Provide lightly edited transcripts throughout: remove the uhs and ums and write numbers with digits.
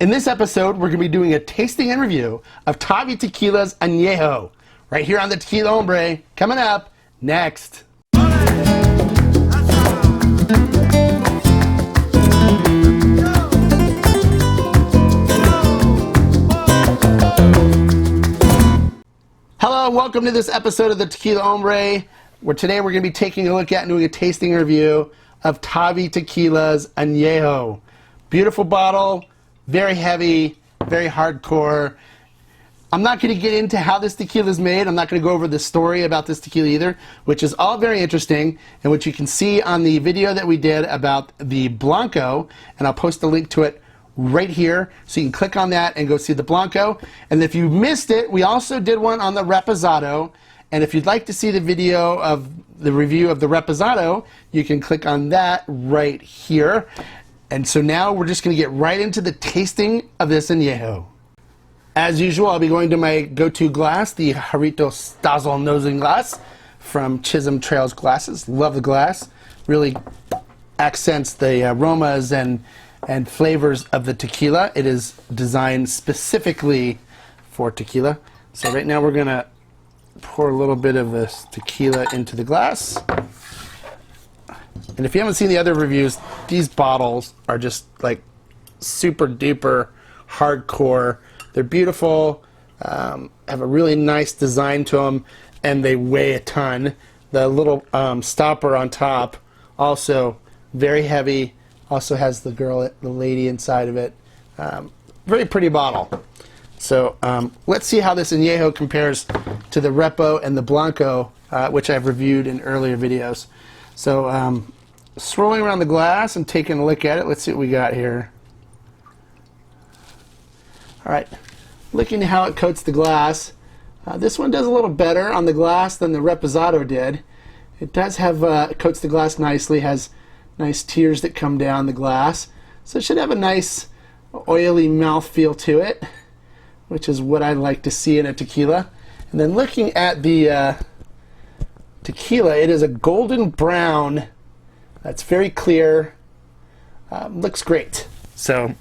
In this episode, we're going to be doing a tasting and review of Tavi Tequila's Anejo, right here on the Tequila Hombre, coming up next. Hello, and welcome to this episode of the Tequila Hombre, where today we're going to be taking a look at and doing a tasting review of Tavi Tequila's Anejo. Beautiful bottle, very heavy, very hardcore. I'm not going to get into how this tequila is made. I'm not going to go over the story about this tequila either, which is all very interesting and which you can see on the video that we did about the Blanco, and I'll post a link to it right here, so you can click on that and go see the Blanco. And if you missed it, we also did one on the reposado, and if you'd like to see the video of the review of the reposado, you can click on that right here. And so now we're just going to get right into the tasting of this Anejo. As usual, I'll be going to my go-to glass, the Jarrito Stazzle nosing glass from Chisholm Trails Glasses. Love the glass. Really accents the aromas and flavors of the tequila. It is designed specifically for tequila. So right now we're going to pour a little bit of this tequila into the glass. And if you haven't seen the other reviews, these bottles are just like super duper hardcore. They're beautiful, have a really nice design to them, and they weigh a ton. The little stopper on top, also very heavy, also has the lady inside of it. Very pretty bottle. So let's see how this Anejo compares to the Repo and the Blanco, which I've reviewed in earlier videos. So swirling around the glass and taking a look at it, let's see what we got here. All right, looking at how it coats the glass. This one does a little better on the glass than the Reposado did. It does have, it coats the glass nicely, has nice tears that come down the glass. So it should have a nice oily mouthfeel to it, which is what I like to see in a tequila. And then looking at the tequila, it is a golden brown. That's very clear. Looks great. So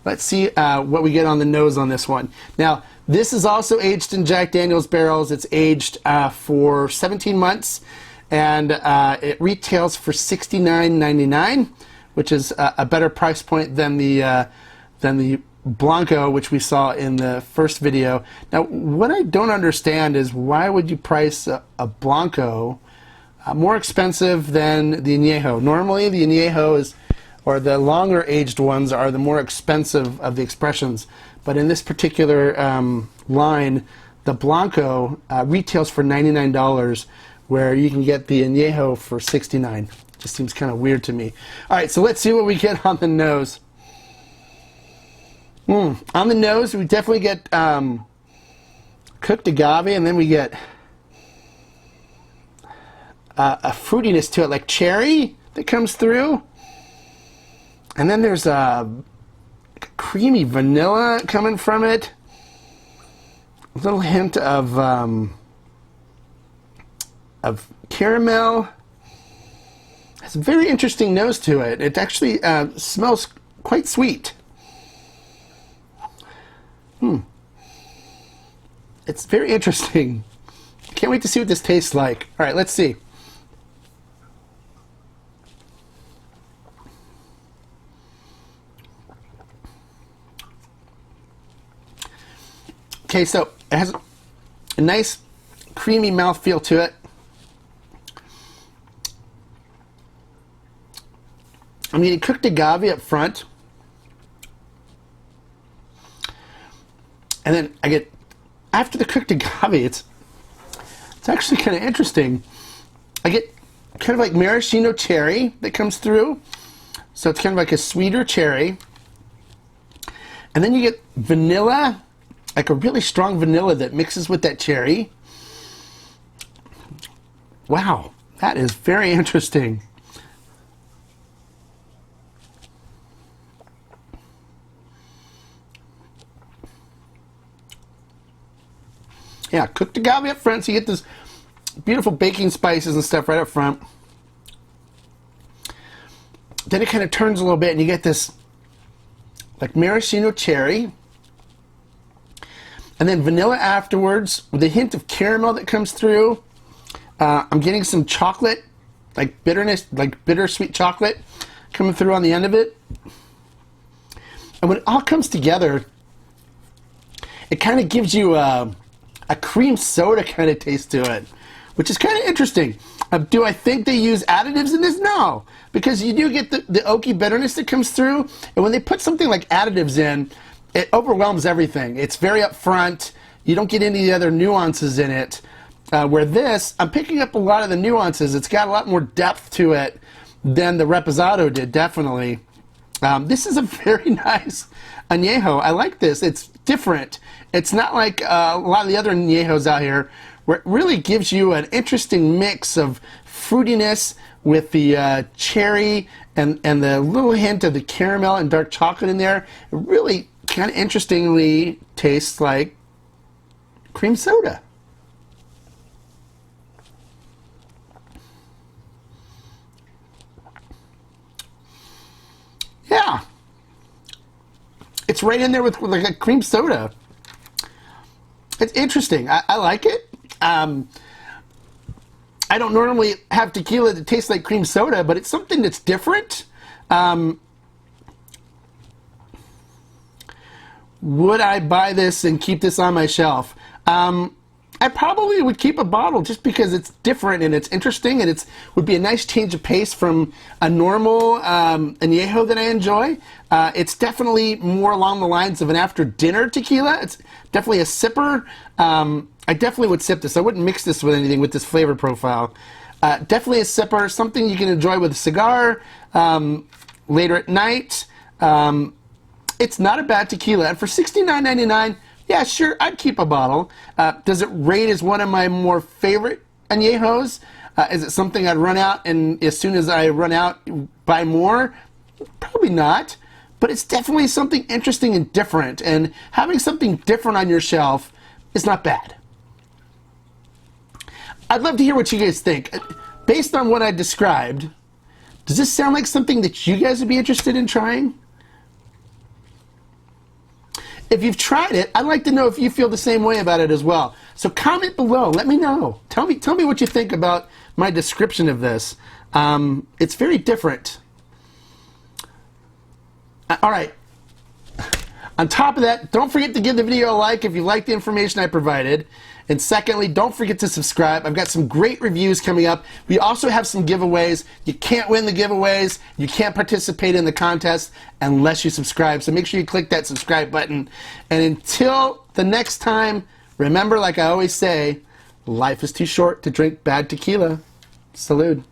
let's see what we get on the nose on this one. Now, this is also aged in Jack Daniel's barrels. It's aged for 17 months, and it retails for $69.99, which is a better price point than the Blanco, which we saw in the first video. Now, what I don't understand is why would you price a Blanco more expensive than the Anejo? Normally, the Anejo is, or the longer aged ones are the more expensive of the expressions. But in this particular line, the Blanco retails for $99, where you can get the Anejo for $69. Just seems kind of weird to me. All right, so let's see what we get on the nose. On the nose, we definitely get cooked agave, and then we get a fruitiness to it, like cherry that comes through. And then there's a creamy vanilla coming from it. A little hint of caramel. It's a very interesting nose to it. It actually smells quite sweet. It's very interesting. Can't wait to see what this tastes like. All right, let's see. Okay, so it has a nice creamy mouthfeel to it. I'm getting cooked agave up front. And then I get, after the cooked agave, it's actually kind of interesting. I get kind of like maraschino cherry that comes through. So it's kind of like a sweeter cherry. And then you get vanilla, like a really strong vanilla that mixes with that cherry. Wow, that is very interesting. Yeah, cooked agave up front, so you get this beautiful baking spices and stuff right up front. Then it kind of turns a little bit and you get this like maraschino cherry. And then vanilla afterwards with a hint of caramel that comes through. I'm getting some chocolate, like bitterness, like bittersweet chocolate coming through on the end of it. And when it all comes together, it kind of gives you a cream soda kind of taste to it, which is kind of interesting. Do I think they use additives in this? No, because you do get the oaky bitterness that comes through, and when they put something like additives in, it overwhelms everything. It's very upfront. You don't get any of the other nuances in it. Where this, I'm picking up a lot of the nuances. It's got a lot more depth to it than the reposado did, definitely. This is a very nice añejo. I like this. It's different. It's not like a lot of the other añejos out here, where it really gives you an interesting mix of fruitiness with the cherry and the little hint of the caramel and dark chocolate in there. It really kind of interestingly tastes like cream soda. Yeah, it's right in there with like a cream soda. It's interesting. I like it. I don't normally have tequila that tastes like cream soda, but it's something that's different. Would I buy this and keep this on my shelf? I probably would keep a bottle just because it's different and it's interesting, and it would be a nice change of pace from a normal añejo that I enjoy. It's definitely more along the lines of an after-dinner tequila. It's definitely a sipper. I definitely would sip this. I wouldn't mix this with anything with this flavor profile. Definitely a sipper, something you can enjoy with a cigar later at night. It's not a bad tequila, and for $69.99, yeah, sure, I'd keep a bottle. Does it rate as one of my more favorite añejos? Is it something I'd run out and as soon as I run out, buy more? Probably not. But it's definitely something interesting and different. And having something different on your shelf is not bad. I'd love to hear what you guys think. Based on what I described, does this sound like something that you guys would be interested in trying? If you've tried it, I'd like to know if you feel the same way about it as well. So comment below. Let me know. Tell me what you think about my description of this. It's very different. All right. On top of that, don't forget to give the video a like if you like the information I provided. And secondly, don't forget to subscribe. I've got some great reviews coming up. We also have some giveaways. You can't win the giveaways. You can't participate in the contest unless you subscribe. So make sure you click that subscribe button. And until the next time, remember, like I always say, life is too short to drink bad tequila. Salud.